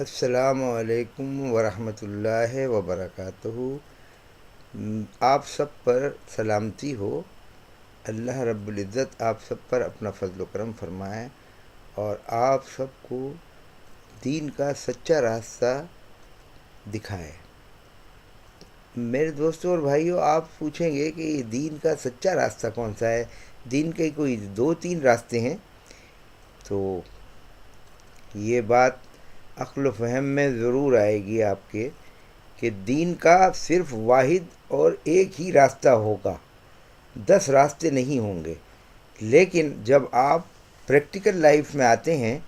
السلام علیکم ورحمۃ اللہ وبرکاتہ۔ آپ سب پر سلامتی ہو۔ اللہ رب العزت آپ سب پر اپنا فضل و کرم فرمائے اور آپ سب کو دین کا سچا راستہ دکھائے۔ میرے دوستوں اور بھائیوں، آپ پوچھیں گے کہ یہ دین کا سچا راستہ کون سا ہے؟ دین کے کوئی دو تین راستے ہیں؟ تو یہ بات عقل و فہم میں ضرور آئے گی آپ کے کہ دین کا صرف واحد اور ایک ہی راستہ ہوگا، 10 راستے نہیں ہوں گے۔ لیکن جب آپ پریکٹیکل لائف میں آتے ہیں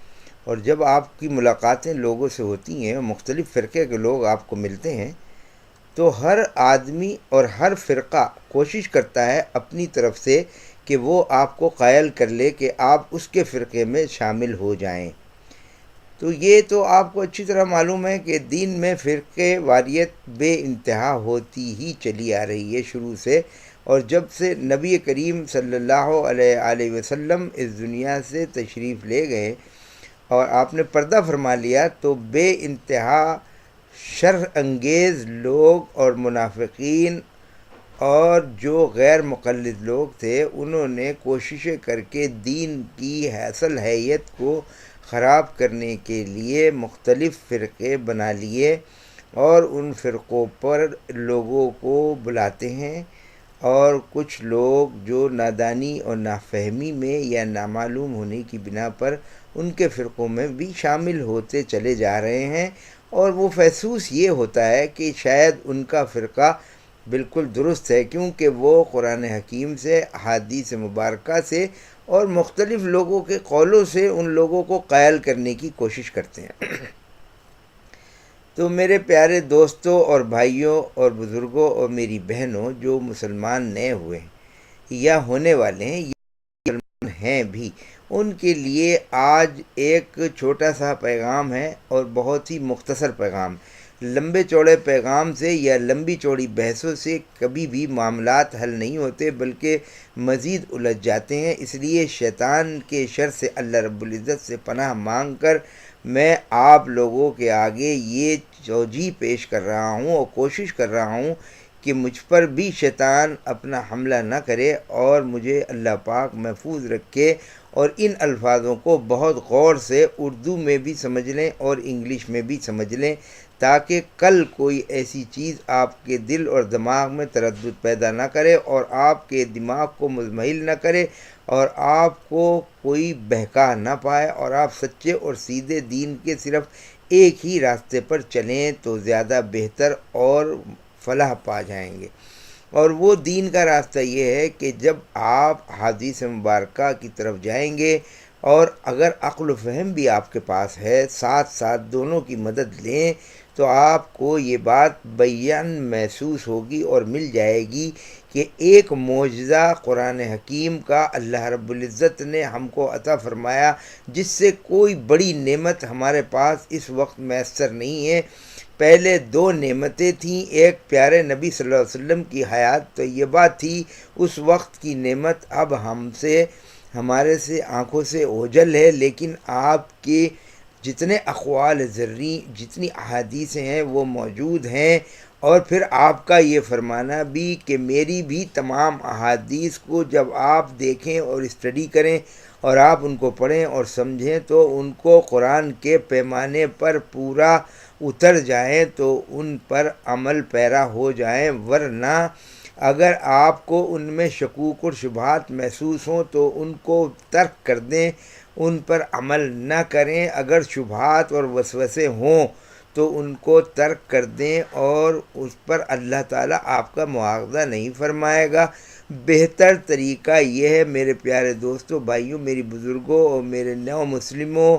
اور جب آپ کی ملاقاتیں لوگوں سے ہوتی ہیں، مختلف فرقے کے لوگ آپ کو ملتے ہیں، تو ہر آدمی اور ہر فرقہ کوشش کرتا ہے اپنی طرف سے کہ وہ آپ کو قائل کر لے کہ آپ اس کے فرقے میں شامل ہو جائیں۔ تو یہ تو آپ کو اچھی طرح معلوم ہے کہ دین میں فرقے واریت بے انتہا ہوتی ہی چلی آ رہی ہے شروع سے، اور جب سے نبی کریم صلی اللہ علیہ وسلم اس دنیا سے تشریف لے گئے اور آپ نے پردہ فرما لیا، تو بے انتہا شر انگیز لوگ اور منافقین اور جو غیر مقلد لوگ تھے، انہوں نے کوششیں کر کے دین کی اصل حیت کو خراب کرنے کے لیے مختلف فرقے بنا لیے، اور ان فرقوں پر لوگوں کو بلاتے ہیں، اور کچھ لوگ جو نادانی اور نافہمی میں یا نامعلوم ہونے کی بنا پر ان کے فرقوں میں بھی شامل ہوتے چلے جا رہے ہیں، اور وہ محسوس یہ ہوتا ہے کہ شاید ان کا فرقہ بالکل درست ہے، کیونکہ وہ قرآن حکیم سے، احادیث مبارکہ سے اور مختلف لوگوں کے قولوں سے ان لوگوں کو قائل کرنے کی کوشش کرتے ہیں۔ تو میرے پیارے دوستوں اور بھائیوں اور بزرگوں اور میری بہنوں جو مسلمان نئے ہوئے ہیں یا ہونے والے ہیں یا ہیں بھی، ان کے لیے آج ایک چھوٹا سا پیغام ہے اور بہت ہی مختصر پیغام۔ لمبے چوڑے پیغام سے یا لمبی چوڑی بحثوں سے کبھی بھی معاملات حل نہیں ہوتے، بلکہ مزید الجھ جاتے ہیں۔ اس لیے شیطان کے شر سے اللہ رب العزت سے پناہ مانگ کر میں آپ لوگوں کے آگے یہ توجیہ پیش کر رہا ہوں اور کوشش کر رہا ہوں کہ مجھ پر بھی شیطان اپنا حملہ نہ کرے اور مجھے اللہ پاک محفوظ رکھے، اور ان الفاظوں کو بہت غور سے اردو میں بھی سمجھ لیں اور انگلش میں بھی سمجھ لیں، تاکہ کل کوئی ایسی چیز آپ کے دل اور دماغ میں تردد پیدا نہ کرے اور آپ کے دماغ کو مضمحل نہ کرے اور آپ کو کوئی بہکا نہ پائے، اور آپ سچے اور سیدھے دین کے صرف ایک ہی راستے پر چلیں تو زیادہ بہتر اور فلاح پا جائیں گے۔ اور وہ دین کا راستہ یہ ہے کہ جب آپ حدیث مبارکہ کی طرف جائیں گے، اور اگر عقل و فہم بھی آپ کے پاس ہے، ساتھ ساتھ دونوں کی مدد لیں، تو آپ کو یہ بات بیان محسوس ہوگی اور مل جائے گی کہ ایک معجزہ قرآن حکیم کا اللہ رب العزت نے ہم کو عطا فرمایا، جس سے کوئی بڑی نعمت ہمارے پاس اس وقت میسر نہیں ہے۔ پہلے 2 نعمتیں تھیں، ایک پیارے نبی صلی اللہ علیہ وسلم کی حیات طیبہ تھی، اس وقت کی نعمت اب ہمارے سے آنکھوں سے اوجھل ہے، لیکن آپ کے جتنے اقوال زرعی، جتنی احادیثیں ہیں وہ موجود ہیں، اور پھر آپ کا یہ فرمانا بھی کہ میری بھی تمام احادیث کو جب آپ دیکھیں اور اسٹڈی کریں اور آپ ان کو پڑھیں اور سمجھیں تو ان کو قرآن کے پیمانے پر پورا اتر جائیں تو ان پر عمل پیرا ہو جائیں، ورنہ اگر آپ کو ان میں شکوک اور شبہات محسوس ہوں تو ان کو ترک کر دیں، ان پر عمل نہ کریں۔ اگر شبہات اور وسوسے ہوں تو ان کو ترک کر دیں، اور اس پر اللہ تعالیٰ آپ کا مواخذہ نہیں فرمائے گا۔ بہتر طریقہ یہ ہے میرے پیارے دوستوں، بھائیوں، میری بزرگوں اور میرے نو مسلموں،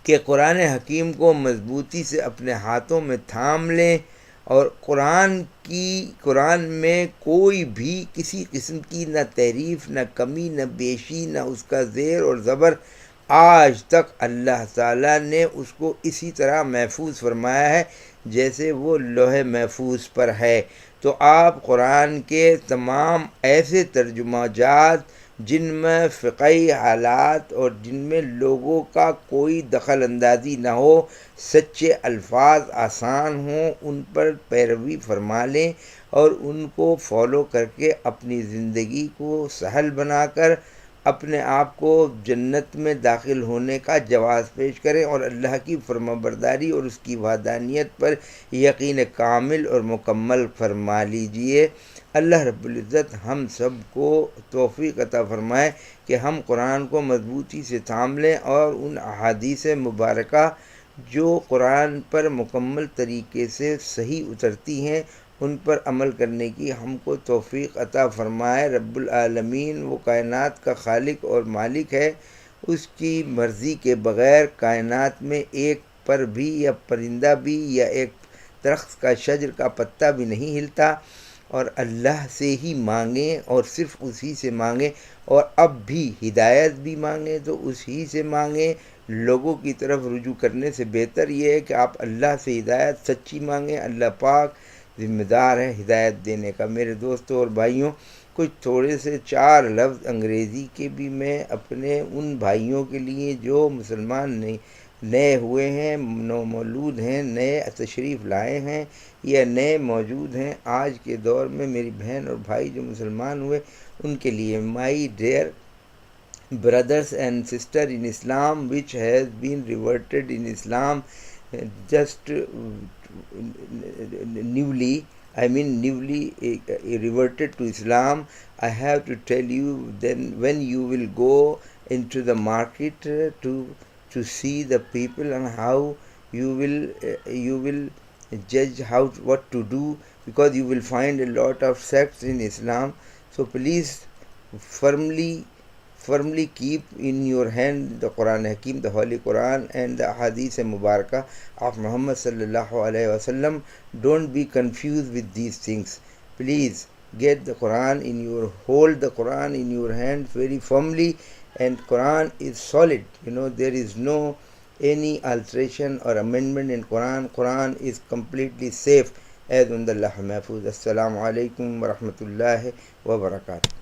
کہ قرآن حکیم کو مضبوطی سے اپنے ہاتھوں میں تھام لیں، اور قرآن میں کوئی بھی کسی قسم کی نہ تحریف، نہ کمی، نہ بیشی، نہ اس کا زیر اور زبر آج تک اللہ تعالیٰ نے اس کو اسی طرح محفوظ فرمایا ہے جیسے وہ لوح محفوظ پر ہے۔ تو آپ قرآن کے تمام ایسے ترجمہ جات جن میں فقہی حالات اور جن میں لوگوں کا کوئی دخل اندازی نہ ہو، سچے الفاظ آسان ہوں، ان پر پیروی فرما لیں اور ان کو فالو کر کے اپنی زندگی کو سہل بنا کر اپنے آپ کو جنت میں داخل ہونے کا جواز پیش کریں، اور اللہ کی فرمانبرداری اور اس کی وحدانیت پر یقین کامل اور مکمل فرما لیجئے۔ اللہ رب العزت ہم سب کو توفیق عطا فرمائے کہ ہم قرآن کو مضبوطی سے تھام لیں اور ان احادیث مبارکہ جو قرآن پر مکمل طریقے سے صحیح اترتی ہیں ان پر عمل کرنے کی ہم کو توفیق عطا فرمائے۔ رب العالمین وہ کائنات کا خالق اور مالک ہے، اس کی مرضی کے بغیر کائنات میں ایک پر بھی یا پرندہ بھی یا ایک درخت کا شجر کا پتا بھی نہیں ہلتا، اور اللہ سے ہی مانگیں اور صرف اسی سے مانگیں، اور اب بھی ہدایت بھی مانگیں تو اسی سے مانگیں۔ لوگوں کی طرف رجوع کرنے سے بہتر یہ ہے کہ آپ اللہ سے ہدایت سچی مانگیں۔ اللہ پاک ذمہ دار ہے ہدایت دینے کا۔ میرے دوستوں اور بھائیوں، کچھ تھوڑے سے 4 لفظ انگریزی کے بھی میں اپنے ان بھائیوں کے لیے جو مسلمان نئے ہوئے ہیں، نومولود ہیں، نئے تشریف لائے ہیں یا نئے موجود ہیں آج کے دور میں، میری بہن اور بھائی جو مسلمان ہوئے ان کے لیے: my dear brothers and sister in Islam, which has been reverted in Islam just newly, reverted to Islam. I have to tell you, then when you will go into the market to see the people and how you will judge what to do, because you will find a lot of sects in Islam. So please firmly keep in your hand the Quran Hakim, the Holy Quran, and the Hadith Mubarakah of Muhammad sallallahu alaihi wasallam. Don't be confused with these things. Please hold the Quran in your hand very firmly, and Quran is solid. There is no any alteration or amendment in Quran. Quran is completely safe as on the Lah Mahfuz. Assalamu alaikum wa rahmatullahi wa barakatuh.